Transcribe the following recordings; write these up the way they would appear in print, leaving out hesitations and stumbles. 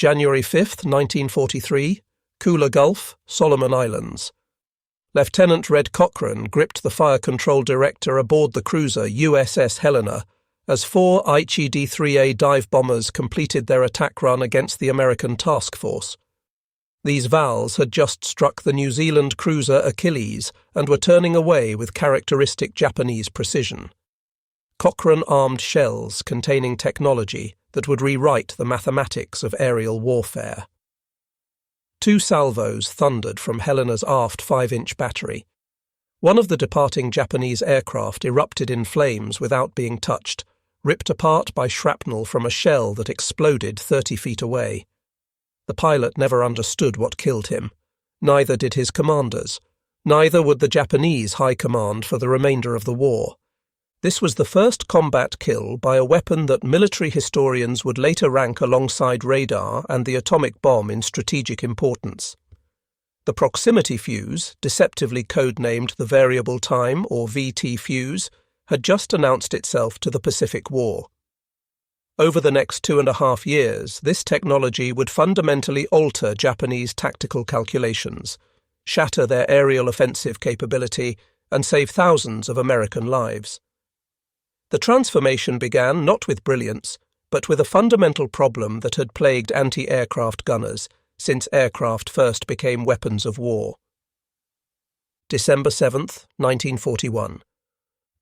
January 5, 1943, Kula Gulf, Solomon Islands. Lieutenant Red Cochran gripped the fire control director aboard the cruiser USS Helena as 4 Aichi D-3A dive bombers completed their attack run against the American task force. These VALs had just struck the New Zealand cruiser Achilles and were turning away with characteristic Japanese precision. Cochrane armed shells containing technology that would rewrite the mathematics of aerial warfare. 2 salvos thundered from Helena's aft 5-inch battery. One of the departing Japanese aircraft erupted in flames without being touched, ripped apart by shrapnel from a shell that exploded 30 feet away. The pilot never understood what killed him. Neither did his commanders. Neither would the Japanese high command for the remainder of the war. This was the first combat kill by a weapon that military historians would later rank alongside radar and the atomic bomb in strategic importance. The proximity fuse, deceptively codenamed the variable time or VT fuse, had just announced itself to the Pacific War. Over the next 2.5 years, this technology would fundamentally alter Japanese tactical calculations, shatter their aerial offensive capability, and save thousands of American lives. The transformation began not with brilliance, but with a fundamental problem that had plagued anti-aircraft gunners since aircraft first became weapons of war. December 7, 1941.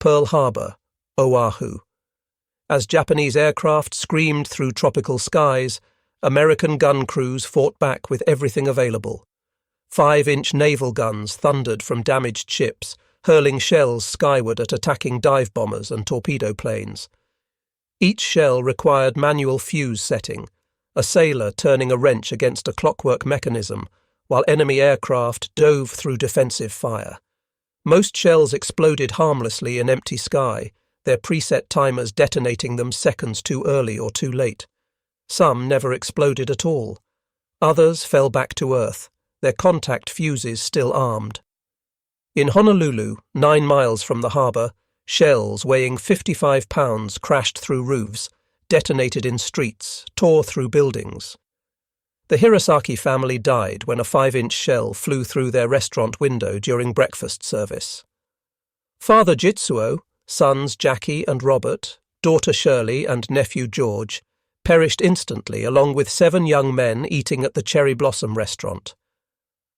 Pearl Harbor, Oahu. As Japanese aircraft screamed through tropical skies, American gun crews fought back with everything available. 5-inch naval guns thundered from damaged ships, hurling shells skyward at attacking dive bombers and torpedo planes. Each shell required manual fuse setting, a sailor turning a wrench against a clockwork mechanism, while enemy aircraft dove through defensive fire. Most shells exploded harmlessly in empty sky, their preset timers detonating them seconds too early or too late. Some never exploded at all. Others fell back to earth, their contact fuses still armed. In Honolulu, 9 miles from the harbour, shells weighing 55 pounds crashed through roofs, detonated in streets, tore through buildings. The Hirosaki family died when a 5-inch shell flew through their restaurant window during breakfast service. Father Jitsuo, sons Jackie and Robert, daughter Shirley and nephew George, perished instantly along with 7 young men eating at the Cherry Blossom restaurant.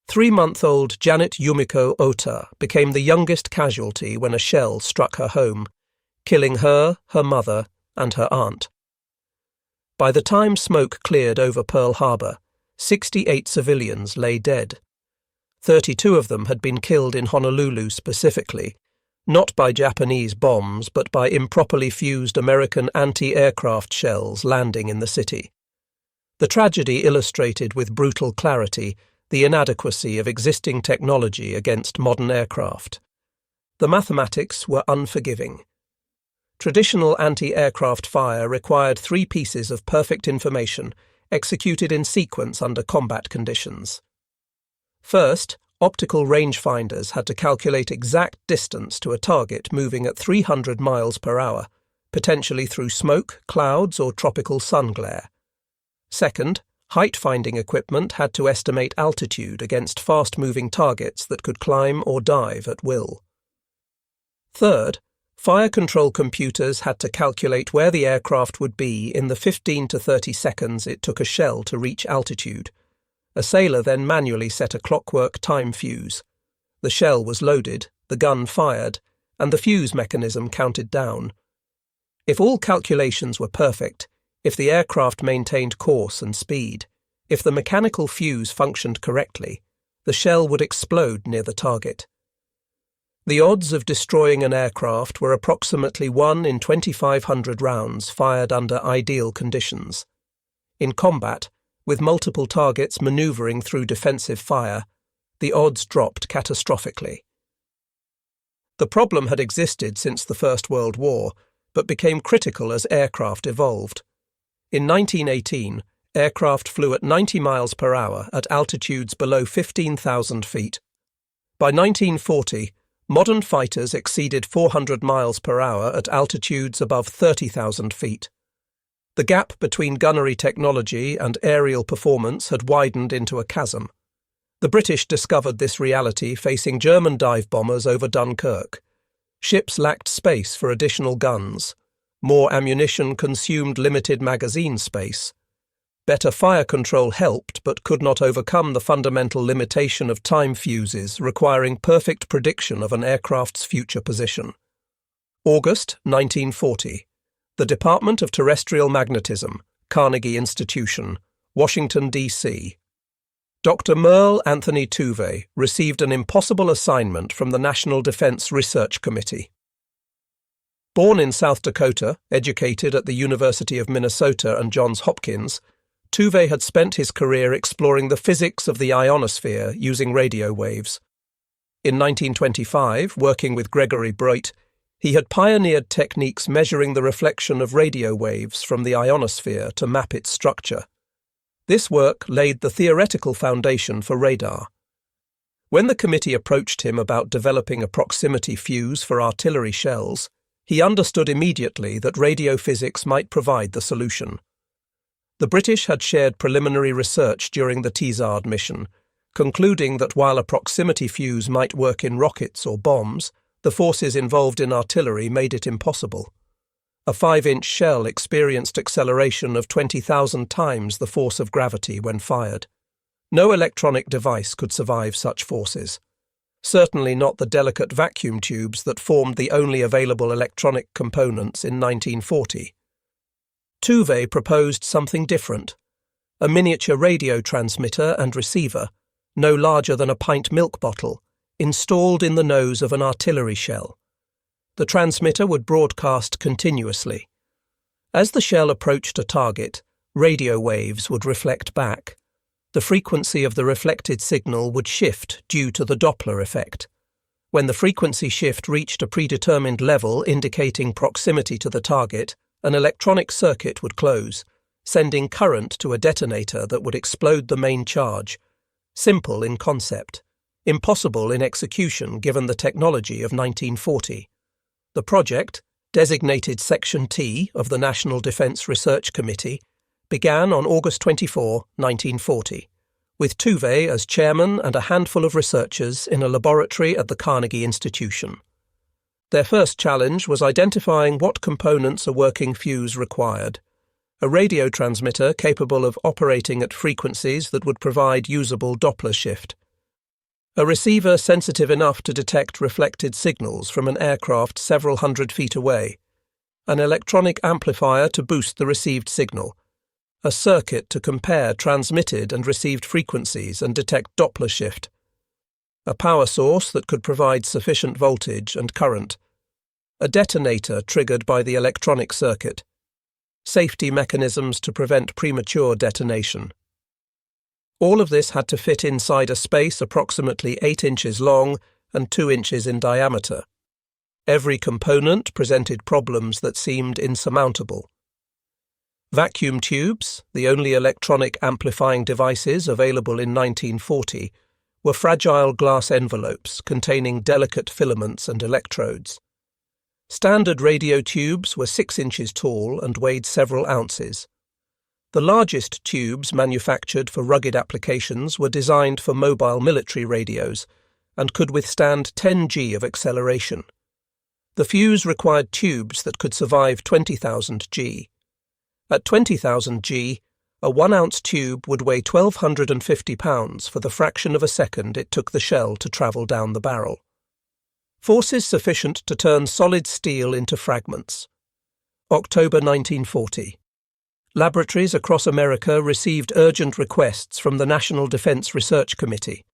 3-month-old Janet Yumiko Ota became the youngest casualty when a shell struck her home, killing her, her mother, and her aunt. By the time smoke cleared over Pearl Harbor, 68 civilians lay dead. 32 of them had been killed in Honolulu specifically, not by Japanese bombs but by improperly fused American anti-aircraft shells landing in the city. The tragedy illustrated with brutal clarity the inadequacy of existing technology against modern aircraft. The mathematics were unforgiving. Traditional anti-aircraft fire required 3 pieces of perfect information executed in sequence under combat conditions. First, optical rangefinders had to calculate exact distance to a target moving at 300 miles per hour, potentially through smoke, clouds, or tropical sun glare. Second, height-finding equipment had to estimate altitude against fast-moving targets that could climb or dive at will. Third, fire control computers had to calculate where the aircraft would be in the 15 to 30 seconds it took a shell to reach altitude. A sailor then manually set a clockwork time fuse. The shell was loaded, the gun fired, and the fuse mechanism counted down. If all calculations were perfect, if the aircraft maintained course and speed, if the mechanical fuse functioned correctly, the shell would explode near the target. The odds of destroying an aircraft were approximately 1 in 2,500 rounds fired under ideal conditions. In combat, with multiple targets maneuvering through defensive fire, the odds dropped catastrophically. The problem had existed since the First World War, but became critical as aircraft evolved. In 1918, aircraft flew at 90 miles per hour at altitudes below 15,000 feet. By 1940, modern fighters exceeded 400 miles per hour at altitudes above 30,000 feet. The gap between gunnery technology and aerial performance had widened into a chasm. The British discovered this reality facing German dive bombers over Dunkirk. Ships lacked space for additional guns. More ammunition consumed limited magazine space. Better fire control helped but could not overcome the fundamental limitation of time fuses requiring perfect prediction of an aircraft's future position. August 1940. The Department of Terrestrial Magnetism, Carnegie Institution, Washington, D.C. Dr. Merle Tuve received an impossible assignment from the National Defense Research Committee. Born in South Dakota, educated at the University of Minnesota and Johns Hopkins, Tuve had spent his career exploring the physics of the ionosphere using radio waves. In 1925, working with Gregory Breit, he had pioneered techniques measuring the reflection of radio waves from the ionosphere to map its structure. This work laid the theoretical foundation for radar. When the committee approached him about developing a proximity fuse for artillery shells, he understood immediately that radio physics might provide the solution. The British had shared preliminary research during the Teasard mission, concluding that while a proximity fuse might work in rockets or bombs, the forces involved in artillery made it impossible. A 5-inch shell experienced acceleration of 20,000 times the force of gravity when fired. No electronic device could survive such forces. Certainly not the delicate vacuum tubes that formed the only available electronic components in 1940. Tuve proposed something different. A miniature radio transmitter and receiver, no larger than a pint milk bottle, installed in the nose of an artillery shell. The transmitter would broadcast continuously. As the shell approached a target, radio waves would reflect back. The frequency of the reflected signal would shift due to the Doppler effect. When the frequency shift reached a predetermined level indicating proximity to the target, an electronic circuit would close, sending current to a detonator that would explode the main charge. Simple in concept, impossible in execution given the technology of 1940. The project, designated Section T of the National Defense Research Committee, began on August 24, 1940, with Tuve as chairman and a handful of researchers in a laboratory at the Carnegie Institution. Their first challenge was identifying what components a working fuse required: a radio transmitter capable of operating at frequencies that would provide usable Doppler shift, a receiver sensitive enough to detect reflected signals from an aircraft several hundred feet away, an electronic amplifier to boost the received signal, a circuit to compare transmitted and received frequencies and detect Doppler shift, a power source that could provide sufficient voltage and current, a detonator triggered by the electronic circuit, safety mechanisms to prevent premature detonation. All of this had to fit inside a space approximately 8 inches long and 2 inches in diameter. Every component presented problems that seemed insurmountable. Vacuum tubes, the only electronic amplifying devices available in 1940, were fragile glass envelopes containing delicate filaments and electrodes. Standard radio tubes were 6 inches tall and weighed several ounces. The largest tubes manufactured for rugged applications were designed for mobile military radios and could withstand 10 G of acceleration. The fuse required tubes that could survive 20,000 G. At 20,000 G, a 1-ounce tube would weigh 1,250 pounds for the fraction of a second it took the shell to travel down the barrel. Forces sufficient to turn solid steel into fragments. October 1940. Laboratories across America received urgent requests from the National Defense Research Committee.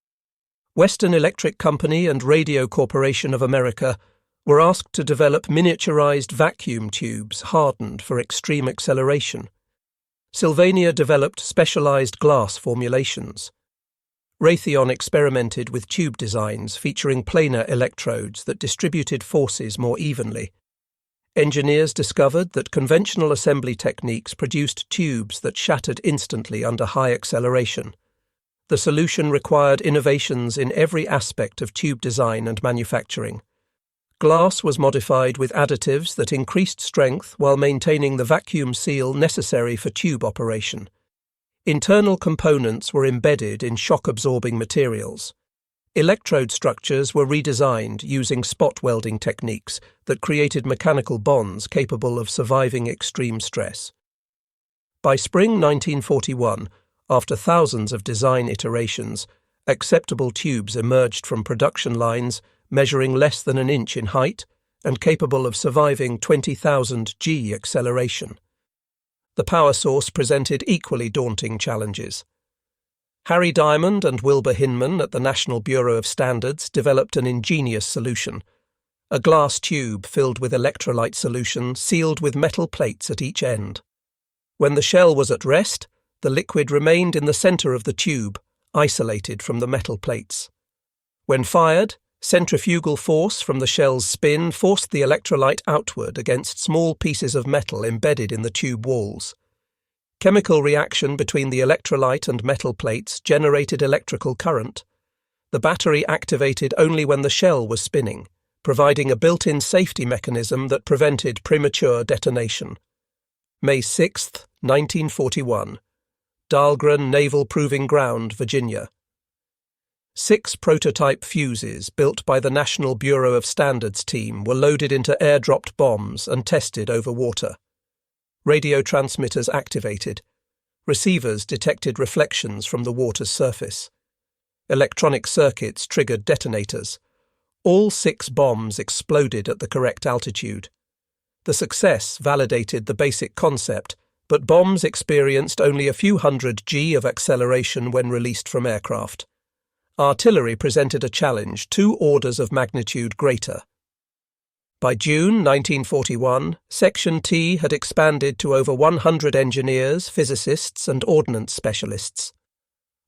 Western Electric Company and Radio Corporation of America were asked to develop miniaturized vacuum tubes hardened for extreme acceleration. Sylvania developed specialized glass formulations. Raytheon experimented with tube designs featuring planar electrodes that distributed forces more evenly. Engineers discovered that conventional assembly techniques produced tubes that shattered instantly under high acceleration. The solution required innovations in every aspect of tube design and manufacturing. Glass was modified with additives that increased strength while maintaining the vacuum seal necessary for tube operation. Internal components were embedded in shock-absorbing materials. Electrode structures were redesigned using spot welding techniques that created mechanical bonds capable of surviving extreme stress. By spring 1941, after thousands of design iterations, acceptable tubes emerged from production lines measuring less than an inch in height and capable of surviving 20,000 G acceleration. The power source presented equally daunting challenges. Harry Diamond and Wilbur Hinman at the National Bureau of Standards developed an ingenious solution: a glass tube filled with electrolyte solution sealed with metal plates at each end. When the shell was at rest, the liquid remained in the center of the tube, isolated from the metal plates. When fired, centrifugal force from the shell's spin forced the electrolyte outward against small pieces of metal embedded in the tube walls. Chemical reaction between the electrolyte and metal plates generated electrical current. The battery activated only when the shell was spinning, providing a built-in safety mechanism that prevented premature detonation. May 6, 1941. Dahlgren Naval Proving Ground, Virginia. 6 prototype fuses built by the National Bureau of Standards team were loaded into airdropped bombs and tested over water. Radio transmitters activated. Receivers detected reflections from the water's surface. Electronic circuits triggered detonators. All 6 bombs exploded at the correct altitude. The success validated the basic concept, but bombs experienced only a few hundred G of acceleration when released from aircraft. Artillery presented a challenge 2 orders of magnitude greater. By June 1941, Section T had expanded to over 100 engineers, physicists, and ordnance specialists.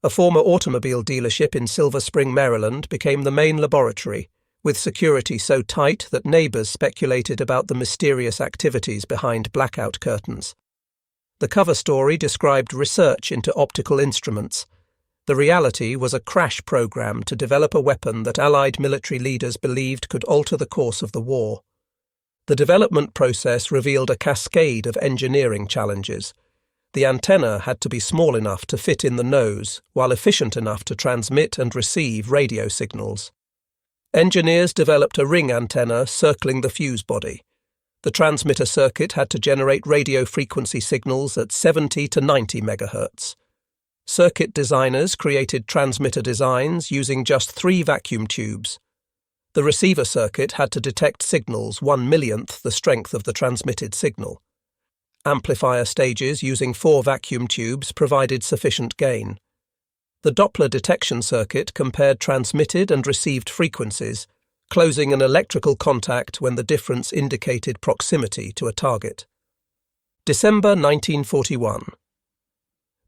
A former automobile dealership in Silver Spring, Maryland, became the main laboratory, with security so tight that neighbors speculated about the mysterious activities behind blackout curtains. The cover story described research into optical instruments. The reality was a crash program to develop a weapon that Allied military leaders believed could alter the course of the war. The development process revealed a cascade of engineering challenges. The antenna had to be small enough to fit in the nose, while efficient enough to transmit and receive radio signals. Engineers developed a ring antenna circling the fuse body. The transmitter circuit had to generate radio frequency signals at 70 to 90 MHz. Circuit designers created transmitter designs using just 3 vacuum tubes. The receiver circuit had to detect signals 1/millionth the strength of the transmitted signal. Amplifier stages using 4 vacuum tubes provided sufficient gain. The Doppler detection circuit compared transmitted and received frequencies, closing an electrical contact when the difference indicated proximity to a target. December 1941.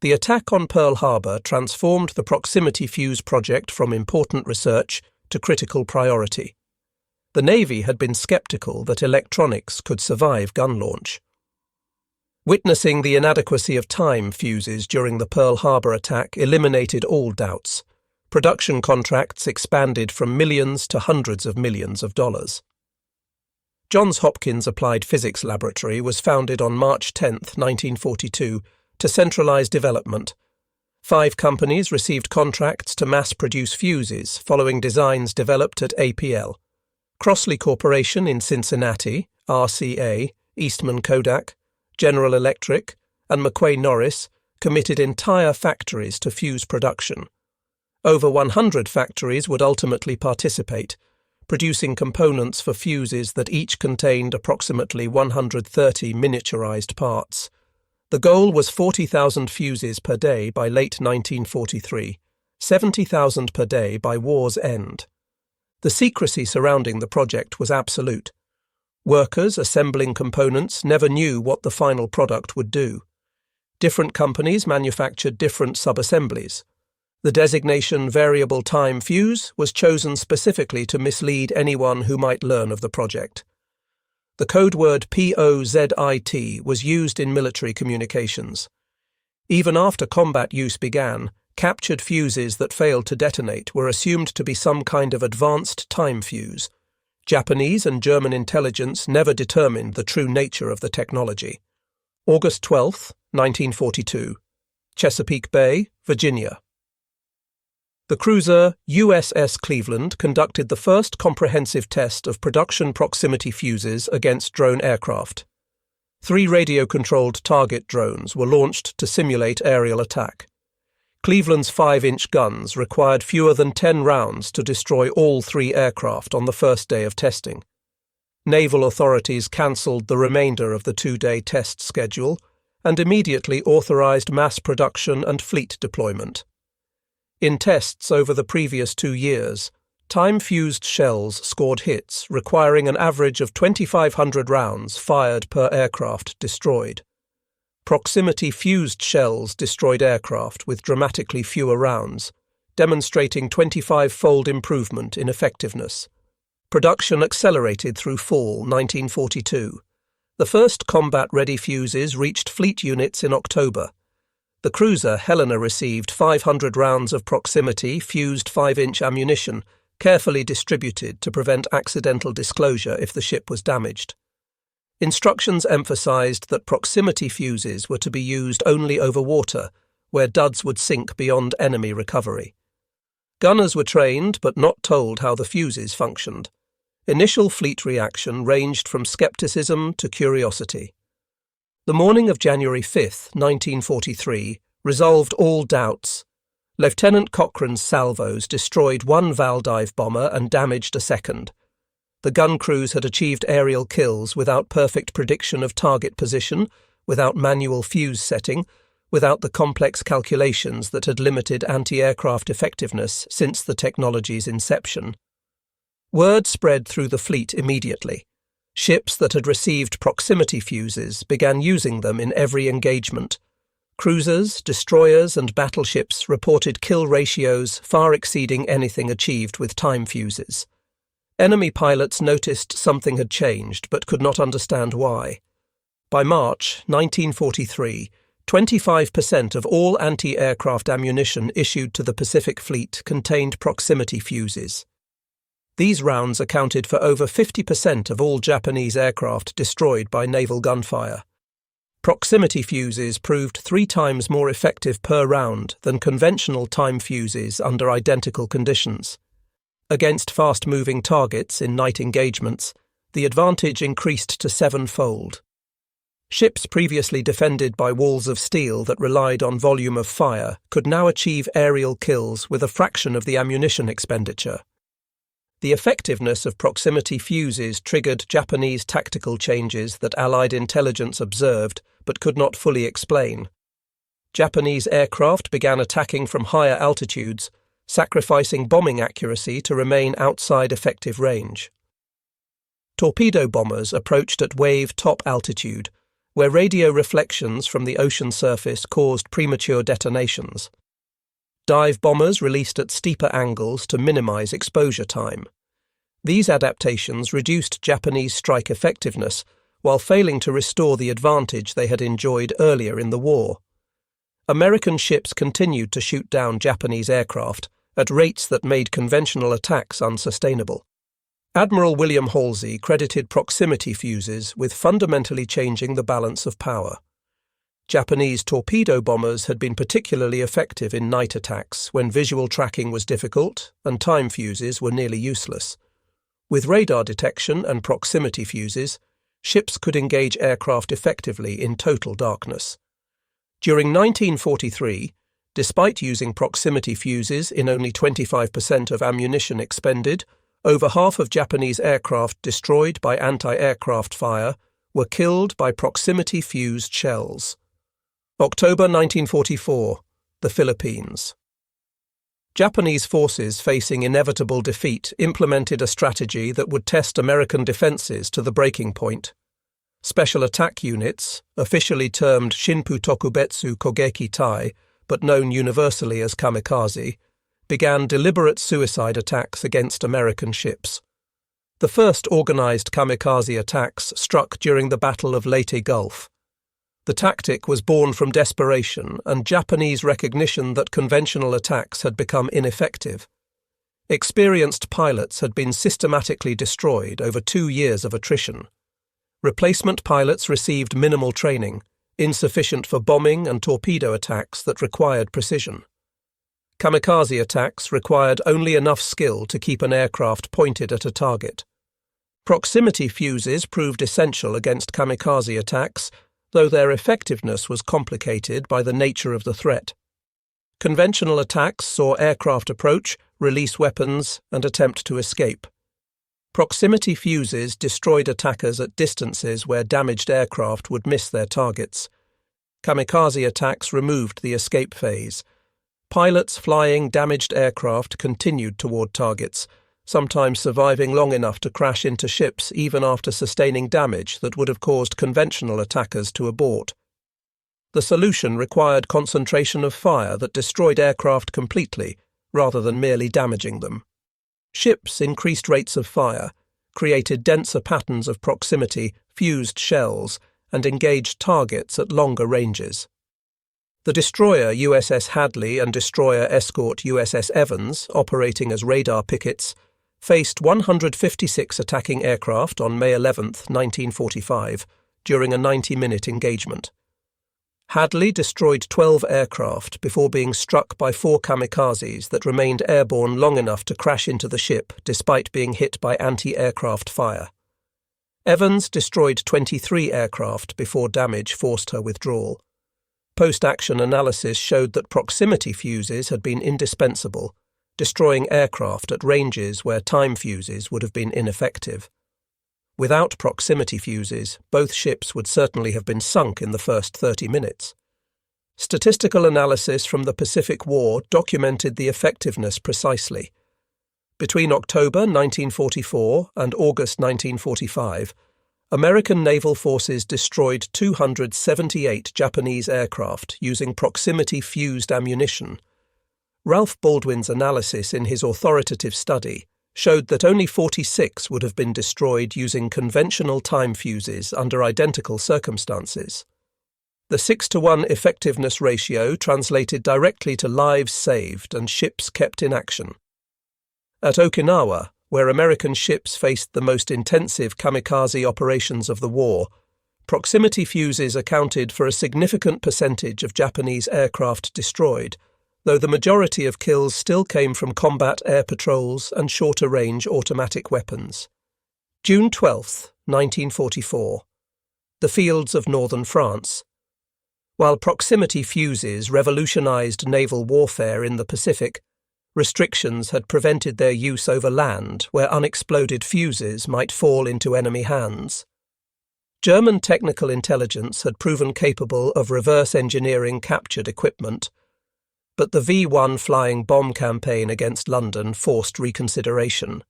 The attack on Pearl Harbor transformed the proximity fuse project from important research to critical priority. The Navy had been skeptical that electronics could survive gun launch. Witnessing the inadequacy of time fuses during the Pearl Harbor attack eliminated all doubts. Production contracts expanded from millions to hundreds of millions of dollars. Johns Hopkins Applied Physics Laboratory was founded on March 10, 1942, to centralize development. 5 companies received contracts to mass-produce fuses following designs developed at APL. Crossley Corporation in Cincinnati, RCA, Eastman Kodak, General Electric, and McQuay Norris committed entire factories to fuse production. Over 100 factories would ultimately participate, producing components for fuses that each contained approximately 130 miniaturized parts. The goal was 40,000 fuses per day by late 1943, 70,000 per day by war's end. The secrecy surrounding the project was absolute. Workers assembling components never knew what the final product would do. Different companies manufactured different subassemblies. The designation variable time fuse was chosen specifically to mislead anyone who might learn of the project. The code word POZIT was used in military communications. Even after combat use began, captured fuses that failed to detonate were assumed to be some kind of advanced time fuse. Japanese and German intelligence never determined the true nature of the technology. August 12, 1942. Chesapeake Bay, Virginia. The cruiser USS Cleveland conducted the first comprehensive test of production proximity fuses against drone aircraft. 3 radio-controlled target drones were launched to simulate aerial attack. Cleveland's 5-inch guns required fewer than 10 rounds to destroy all 3 aircraft on the first day of testing. Naval authorities cancelled the remainder of the 2-day test schedule and immediately authorized mass production and fleet deployment. In tests over the previous 2 years, time-fused shells scored hits requiring an average of 2,500 rounds fired per aircraft destroyed. Proximity-fused shells destroyed aircraft with dramatically fewer rounds, demonstrating 25-fold improvement in effectiveness. Production accelerated through fall 1942. The first combat-ready fuses reached fleet units in October. The cruiser Helena received 500 rounds of proximity-fused 5-inch ammunition, carefully distributed to prevent accidental disclosure if the ship was damaged. Instructions emphasized that proximity fuses were to be used only over water, where duds would sink beyond enemy recovery. Gunners were trained but not told how the fuses functioned. Initial fleet reaction ranged from skepticism to curiosity. The morning of January 5, 1943, resolved all doubts. Lieutenant Cochrane's salvos destroyed 1 Valdive bomber and damaged a second. The gun crews had achieved aerial kills without perfect prediction of target position, without manual fuse setting, without the complex calculations that had limited anti-aircraft effectiveness since the technology's inception. Word spread through the fleet immediately. Ships that had received proximity fuses began using them in every engagement. Cruisers, destroyers, and battleships reported kill ratios far exceeding anything achieved with time fuses. Enemy pilots noticed something had changed but could not understand why. By March 1943, 25% of all anti-aircraft ammunition issued to the Pacific Fleet contained proximity fuses. These rounds accounted for over 50% of all Japanese aircraft destroyed by naval gunfire. Proximity fuses proved 3 times more effective per round than conventional time fuses under identical conditions. Against fast-moving targets in night engagements, the advantage increased to 7-fold. Ships previously defended by walls of steel that relied on volume of fire could now achieve aerial kills with a fraction of the ammunition expenditure. The effectiveness of proximity fuses triggered Japanese tactical changes that Allied intelligence observed but could not fully explain. Japanese aircraft began attacking from higher altitudes, sacrificing bombing accuracy to remain outside effective range. Torpedo bombers approached at wave top altitude, where radio reflections from the ocean surface caused premature detonations. Dive bombers released at steeper angles to minimize exposure time. These adaptations reduced Japanese strike effectiveness while failing to restore the advantage they had enjoyed earlier in the war. American ships continued to shoot down Japanese aircraft at rates that made conventional attacks unsustainable. Admiral William Halsey credited proximity fuses with fundamentally changing the balance of power. Japanese torpedo bombers had been particularly effective in night attacks when visual tracking was difficult and time fuses were nearly useless. With radar detection and proximity fuses, ships could engage aircraft effectively in total darkness. During 1943, despite using proximity fuses in only 25% of ammunition expended, over half of Japanese aircraft destroyed by anti-aircraft fire were killed by proximity-fused shells. October 1944, the Philippines. Japanese forces facing inevitable defeat implemented a strategy that would test American defenses to the breaking point. Special attack units, officially termed Shinpu Tokubetsu Kogeki Tai, but known universally as kamikaze, began deliberate suicide attacks against American ships. The first organized kamikaze attacks struck during the Battle of Leyte Gulf. The tactic was born from desperation and Japanese recognition that conventional attacks had become ineffective. Experienced pilots had been systematically destroyed over 2 years of attrition. Replacement pilots received minimal training, insufficient for bombing and torpedo attacks that required precision. Kamikaze attacks required only enough skill to keep an aircraft pointed at a target. Proximity fuses proved essential against kamikaze attacks, though their effectiveness was complicated by the nature of the threat. Conventional attacks saw aircraft approach, release weapons, and attempt to escape. Proximity fuses destroyed attackers at distances where damaged aircraft would miss their targets. Kamikaze attacks removed the escape phase. Pilots flying damaged aircraft continued toward targets, sometimes surviving long enough to crash into ships even after sustaining damage that would have caused conventional attackers to abort. The solution required concentration of fire that destroyed aircraft completely, rather than merely damaging them. Ships increased rates of fire, created denser patterns of proximity, fused shells, and engaged targets at longer ranges. The destroyer USS Hadley and destroyer escort USS Evans, operating as radar pickets, faced 156 attacking aircraft on May 11, 1945, during a 90-minute engagement. Hadley destroyed 12 aircraft before being struck by 4 kamikazes that remained airborne long enough to crash into the ship despite being hit by anti-aircraft fire. Evans destroyed 23 aircraft before damage forced her withdrawal. Post-action analysis showed that proximity fuses had been indispensable, destroying aircraft at ranges where time fuses would have been ineffective. Without proximity fuses, both ships would certainly have been sunk in the first 30 minutes. Statistical analysis from the Pacific War documented the effectiveness precisely. Between October 1944 and August 1945, American naval forces destroyed 278 Japanese aircraft using proximity-fused ammunition. Ralph Baldwin's analysis in his authoritative study showed that only 46 would have been destroyed using conventional time fuses under identical circumstances. The 6-to-1 effectiveness ratio translated directly to lives saved and ships kept in action. At Okinawa, where American ships faced the most intensive kamikaze operations of the war, proximity fuses accounted for a significant percentage of Japanese aircraft destroyed, though the majority of kills still came from combat air patrols and shorter-range automatic weapons. June 12, 1944. The fields of northern France. While proximity fuses revolutionized naval warfare in the Pacific, restrictions had prevented their use over land where unexploded fuses might fall into enemy hands. German technical intelligence had proven capable of reverse engineering captured equipment, but the V-1 flying bomb campaign against London forced reconsideration.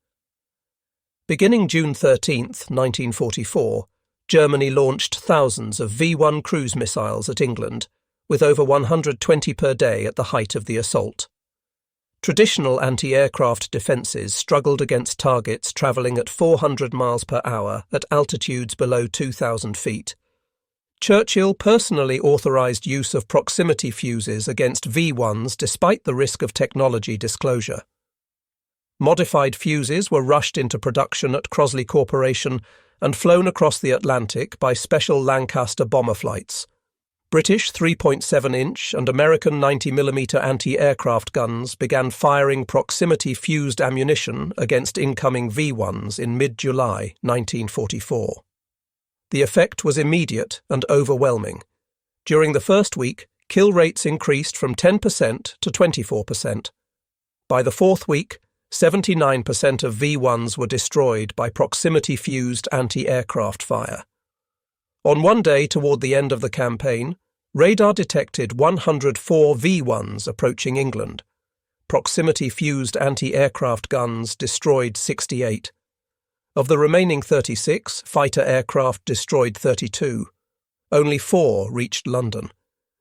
Beginning June 13, 1944, Germany launched thousands of V-1 cruise missiles at England, with over 120 per day at the height of the assault. Traditional anti-aircraft defences struggled against targets travelling at 400 miles per hour at altitudes below 2,000 feet. Churchill personally authorised use of proximity fuses against V-1s despite the risk of technology disclosure. Modified fuses were rushed into production at Crosley Corporation and flown across the Atlantic by special Lancaster bomber flights. British 3.7-inch and American 90mm anti-aircraft guns began firing proximity-fused ammunition against incoming V-1s in mid-July 1944. The effect was immediate and overwhelming. During the first week, kill rates increased from 10% to 24%. By the fourth week, 79% of V-1s were destroyed by proximity-fused anti-aircraft fire. On one day toward the end of the campaign, radar detected 104 V-1s approaching England. Proximity-fused anti-aircraft guns destroyed 68. Of the remaining 36, fighter aircraft destroyed 32. Only 4 reached London.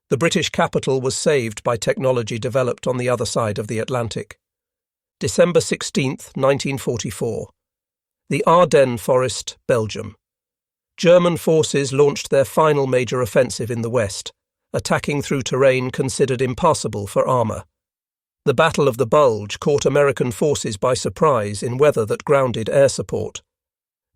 The British capital was saved by technology developed on the other side of the Atlantic. December 16, 1944. The Ardennes Forest, Belgium. German forces launched their final major offensive in the west, attacking through terrain considered impassable for armour. The Battle of the Bulge caught American forces by surprise in weather that grounded air support.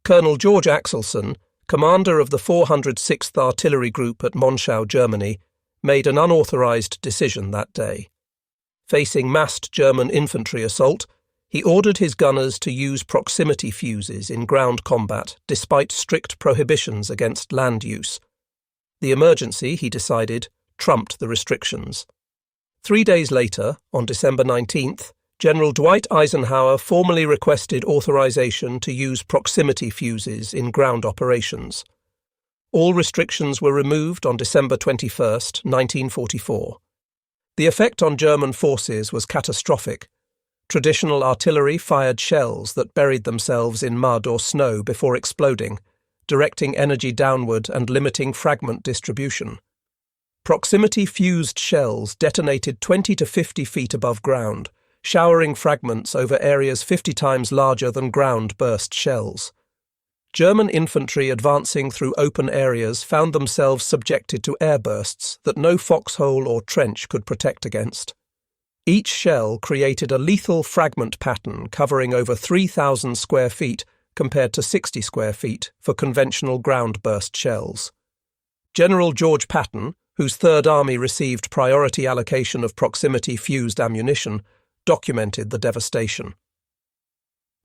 Colonel George Axelson, commander of the 406th Artillery Group at Monschau, Germany, made an unauthorized decision that day. Facing massed German infantry assault, he ordered his gunners to use proximity fuses in ground combat despite strict prohibitions against land use. The emergency, he decided, trumped the restrictions. 3 days later, on December 19th, General Dwight Eisenhower formally requested authorization to use proximity fuses in ground operations. All restrictions were removed on December 21, 1944. The effect on German forces was catastrophic. Traditional artillery fired shells that buried themselves in mud or snow before exploding, directing energy downward and limiting fragment distribution. Proximity-fused shells detonated 20 to 50 feet above ground, showering fragments over areas 50 times larger than ground-burst shells. German infantry advancing through open areas found themselves subjected to airbursts that no foxhole or trench could protect against. Each shell created a lethal fragment pattern covering over 3,000 square feet compared to 60 square feet for conventional ground-burst shells. General George Patton, whose Third Army received priority allocation of proximity-fused ammunition, documented the devastation.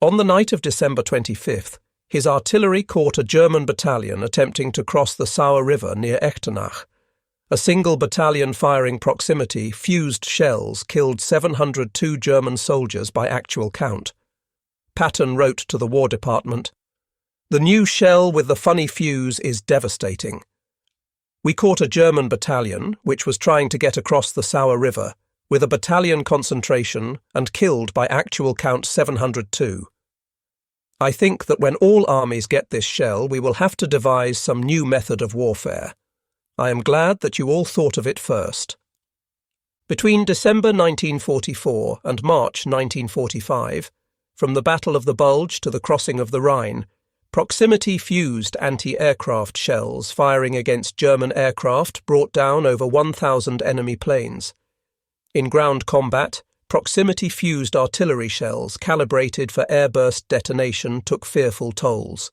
On the night of December 25th, his artillery caught a German battalion attempting to cross the Sauer River near Echternach. A single battalion firing proximity-fused shells killed 702 German soldiers by actual count. Patton wrote to the War Department, "The new shell with the funny fuse is devastating. We caught a German battalion, which was trying to get across the Sauer River, with a battalion concentration and killed by actual count 702. I think that when all armies get this shell, we will have to devise some new method of warfare. I am glad that you all thought of it first." Between December 1944 and March 1945, from the Battle of the Bulge to the crossing of the Rhine, proximity-fused anti-aircraft shells firing against German aircraft brought down over 1,000 enemy planes. In ground combat, proximity-fused artillery shells calibrated for airburst detonation took fearful tolls.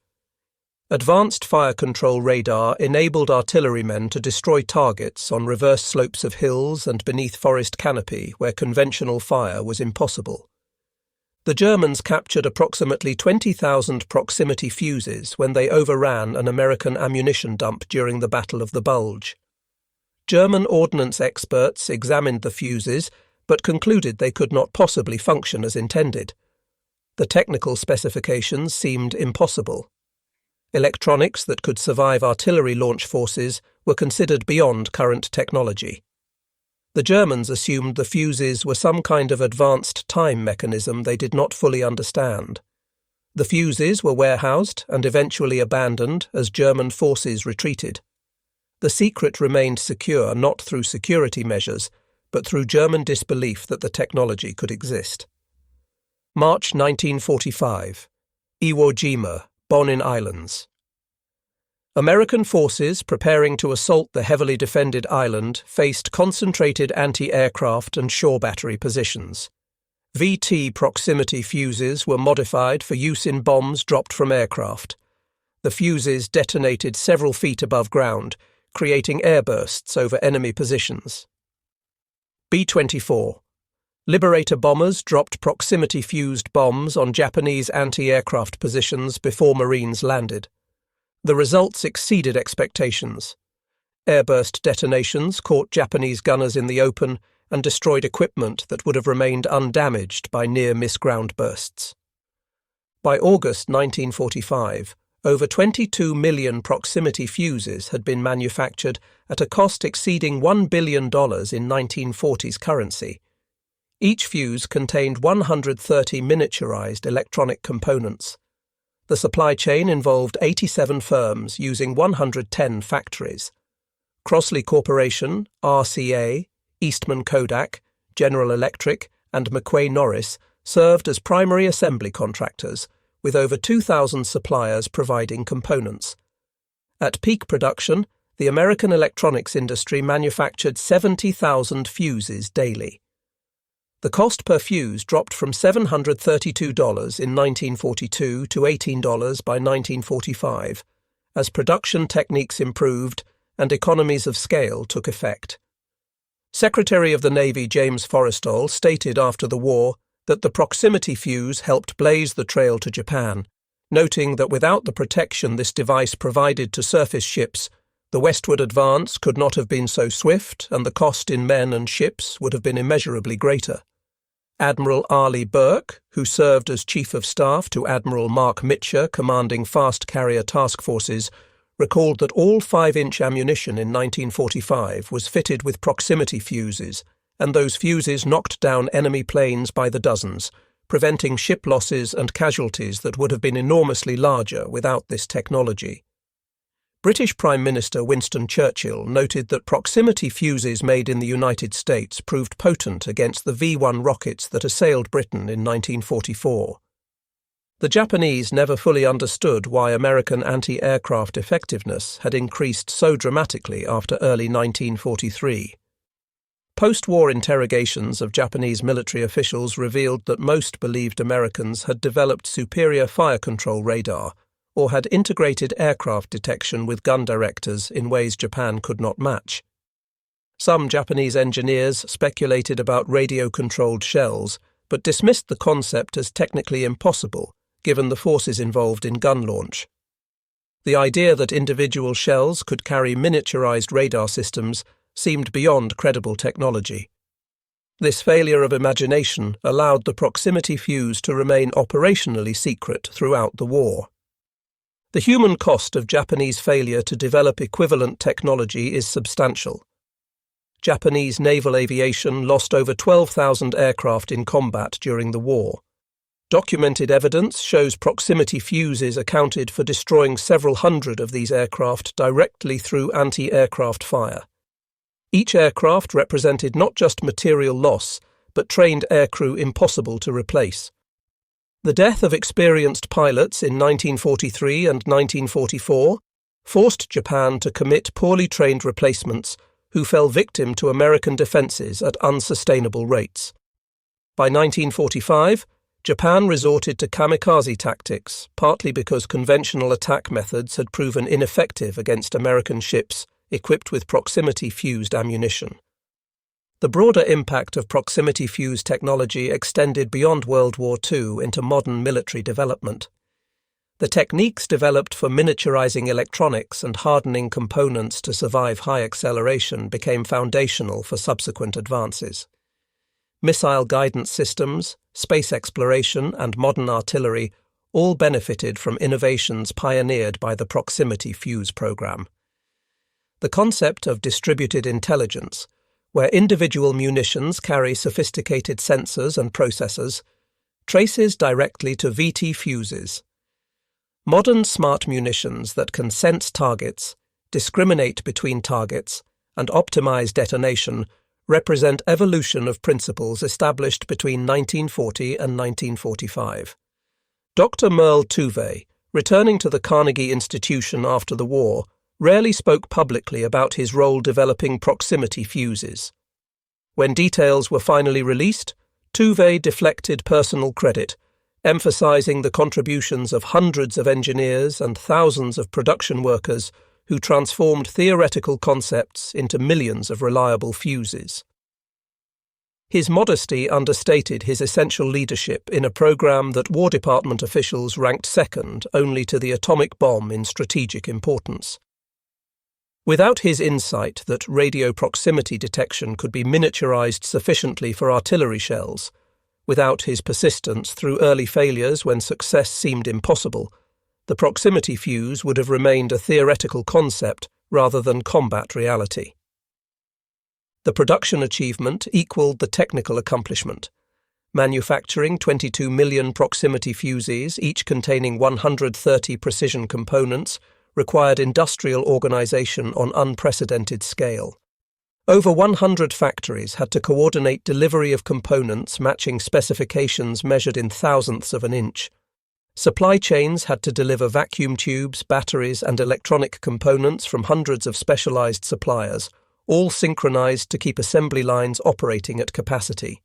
Advanced fire control radar enabled artillerymen to destroy targets on reverse slopes of hills and beneath forest canopy where conventional fire was impossible. The Germans captured approximately 20,000 proximity fuses when they overran an American ammunition dump during the Battle of the Bulge. German ordnance experts examined the fuses but concluded they could not possibly function as intended. The technical specifications seemed impossible. Electronics that could survive artillery launch forces were considered beyond current technology. The Germans assumed the fuses were some kind of advanced time mechanism they did not fully understand. The fuses were warehoused and eventually abandoned as German forces retreated. The secret remained secure not through security measures, but through German disbelief that the technology could exist. March 1945. Iwo Jima, Bonin Islands. American forces preparing to assault the heavily defended island faced concentrated anti-aircraft and shore battery positions. VT proximity fuses were modified for use in bombs dropped from aircraft. The fuses detonated several feet above ground, creating airbursts over enemy positions. B-24. Liberator bombers dropped proximity-fused bombs on Japanese anti-aircraft positions before Marines landed. The results exceeded expectations. Airburst detonations caught Japanese gunners in the open and destroyed equipment that would have remained undamaged by near-miss ground bursts. By August 1945, over 22 million proximity fuses had been manufactured at a cost exceeding $1 billion in 1940s currency. Each fuse contained 130 miniaturized electronic components. The supply chain involved 87 firms using 110 factories. Crossley Corporation, RCA, Eastman Kodak, General Electric, and McQuay Norris served as primary assembly contractors, with over 2,000 suppliers providing components. At peak production, the American electronics industry manufactured 70,000 fuses daily. The cost per fuse dropped from $732 in 1942 to $18 by 1945, as production techniques improved and economies of scale took effect. Secretary of the Navy James Forrestal stated after the war that the proximity fuse helped blaze the trail to Japan, noting that without the protection this device provided to surface ships, the westward advance could not have been so swift and the cost in men and ships would have been immeasurably greater. Admiral Arleigh Burke, who served as Chief of Staff to Admiral Mark Mitcher commanding fast carrier task forces, recalled that all 5-inch ammunition in 1945 was fitted with proximity fuses, and those fuses knocked down enemy planes by the dozens, preventing ship losses and casualties that would have been enormously larger without this technology. British Prime Minister Winston Churchill noted that proximity fuses made in the United States proved potent against the V-1 rockets that assailed Britain in 1944. The Japanese never fully understood why American anti-aircraft effectiveness had increased so dramatically after early 1943. Post-war interrogations of Japanese military officials revealed that most believed Americans had developed superior fire control radar or had integrated aircraft detection with gun directors in ways Japan could not match. Some Japanese engineers speculated about radio-controlled shells, but dismissed the concept as technically impossible, given the forces involved in gun launch. The idea that individual shells could carry miniaturized radar systems seemed beyond credible technology. This failure of imagination allowed the proximity fuse to remain operationally secret throughout the war. The human cost of Japanese failure to develop equivalent technology is substantial. Japanese naval aviation lost over 12,000 aircraft in combat during the war. Documented evidence shows proximity fuses accounted for destroying several hundred of these aircraft directly through anti-aircraft fire. Each aircraft represented not just material loss, but trained aircrew impossible to replace. The death of experienced pilots in 1943 and 1944 forced Japan to commit poorly trained replacements who fell victim to American defenses at unsustainable rates. By 1945, Japan resorted to kamikaze tactics, partly because conventional attack methods had proven ineffective against American ships equipped with proximity-fused ammunition. The broader impact of proximity fuse technology extended beyond World War II into modern military development. The techniques developed for miniaturizing electronics and hardening components to survive high acceleration became foundational for subsequent advances. Missile guidance systems, space exploration, and modern artillery all benefited from innovations pioneered by the proximity fuse program. The concept of distributed intelligence, where individual munitions carry sophisticated sensors and processors, traces directly to VT fuses. Modern smart munitions that can sense targets, discriminate between targets, and optimize detonation represent evolution of principles established between 1940 and 1945. Dr. Merle Tuve, returning to the Carnegie Institution after the war, rarely spoke publicly about his role developing proximity fuses. When details were finally released, Tuve deflected personal credit, emphasizing the contributions of hundreds of engineers and thousands of production workers who transformed theoretical concepts into millions of reliable fuses. His modesty understated his essential leadership in a program that War Department officials ranked second only to the atomic bomb in strategic importance. Without his insight that radio proximity detection could be miniaturized sufficiently for artillery shells, without his persistence through early failures when success seemed impossible, the proximity fuse would have remained a theoretical concept rather than combat reality. The production achievement equaled the technical accomplishment. Manufacturing 22 million proximity fuses, each containing 130 precision components, required industrial organization on unprecedented scale. Over 100 factories had to coordinate delivery of components matching specifications measured in thousandths of an inch. Supply chains had to deliver vacuum tubes, batteries, and electronic components from hundreds of specialized suppliers, all synchronized to keep assembly lines operating at capacity.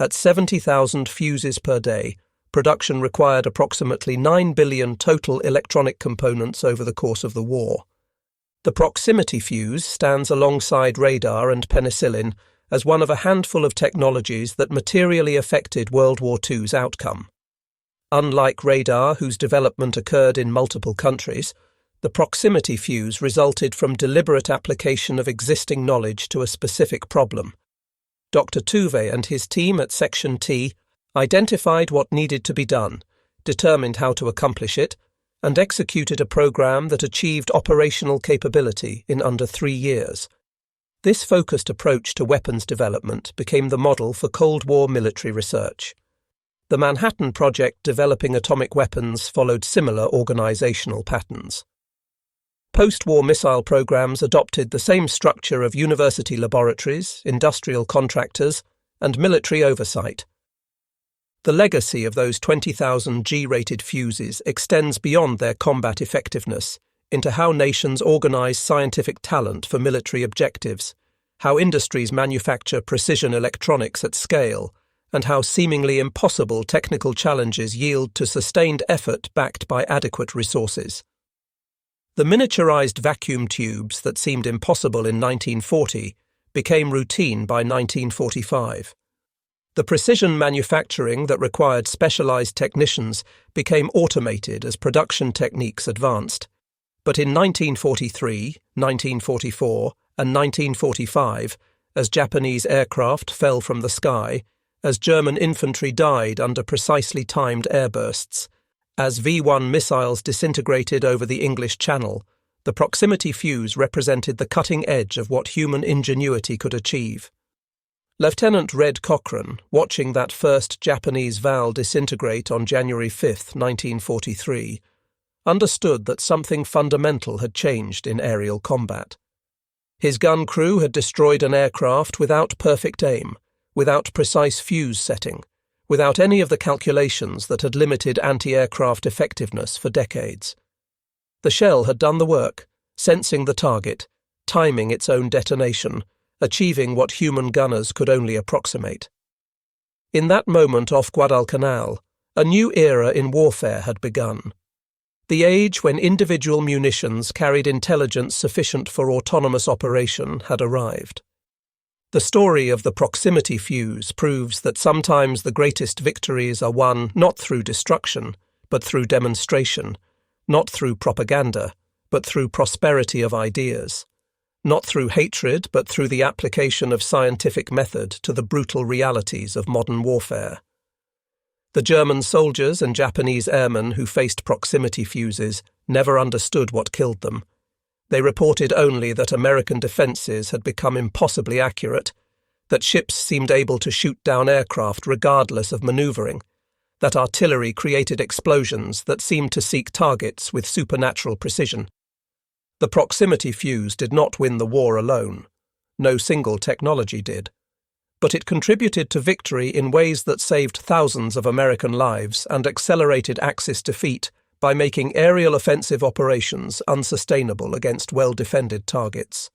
At 70,000 fuses per day, production required approximately 9 billion total electronic components over the course of the war. The proximity fuse stands alongside radar and penicillin as one of a handful of technologies that materially affected World War II's outcome. Unlike radar, whose development occurred in multiple countries, the proximity fuse resulted from deliberate application of existing knowledge to a specific problem. Dr. Tuve and his team at Section T identified what needed to be done, determined how to accomplish it, and executed a program that achieved operational capability in under 3 years. This focused approach to weapons development became the model for Cold War military research. The Manhattan Project developing atomic weapons followed similar organizational patterns. Post-war missile programs adopted the same structure of university laboratories, industrial contractors, and military oversight. The legacy of those 20,000 G-rated fuses extends beyond their combat effectiveness into how nations organize scientific talent for military objectives, how industries manufacture precision electronics at scale, and how seemingly impossible technical challenges yield to sustained effort backed by adequate resources. The miniaturized vacuum tubes that seemed impossible in 1940 became routine by 1945. The precision manufacturing that required specialized technicians became automated as production techniques advanced. But in 1943, 1944, and 1945, as Japanese aircraft fell from the sky, as German infantry died under precisely timed airbursts, as V-1 missiles disintegrated over the English Channel, the proximity fuse represented the cutting edge of what human ingenuity could achieve. Lieutenant Red Cochrane, watching that first Japanese VAL disintegrate on January 5, 1943, understood that something fundamental had changed in aerial combat. His gun crew had destroyed an aircraft without perfect aim, without precise fuse setting, without any of the calculations that had limited anti-aircraft effectiveness for decades. The shell had done the work, sensing the target, timing its own detonation, achieving what human gunners could only approximate. In that moment off Guadalcanal, a new era in warfare had begun. The age when individual munitions carried intelligence sufficient for autonomous operation had arrived. The story of the proximity fuse proves that sometimes the greatest victories are won not through destruction, but through demonstration, not through propaganda, but through prosperity of ideas, not through hatred, but through the application of scientific method to the brutal realities of modern warfare. The German soldiers and Japanese airmen who faced proximity fuses never understood what killed them. They reported only that American defenses had become impossibly accurate, that ships seemed able to shoot down aircraft regardless of maneuvering, that artillery created explosions that seemed to seek targets with supernatural precision. The proximity fuse did not win the war alone. No single technology did. But it contributed to victory in ways that saved thousands of American lives and accelerated Axis defeat by making aerial offensive operations unsustainable against well-defended targets.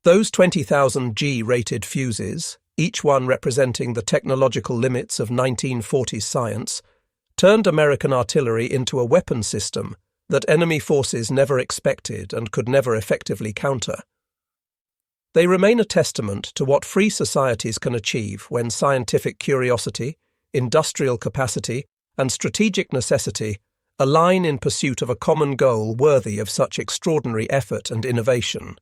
Those 20,000 G-rated fuses, each one representing the technological limits of 1940s science, turned American artillery into a weapon system that enemy forces never expected and could never effectively counter. They remain a testament to what free societies can achieve when scientific curiosity, industrial capacity, and strategic necessity align in pursuit of a common goal worthy of such extraordinary effort and innovation.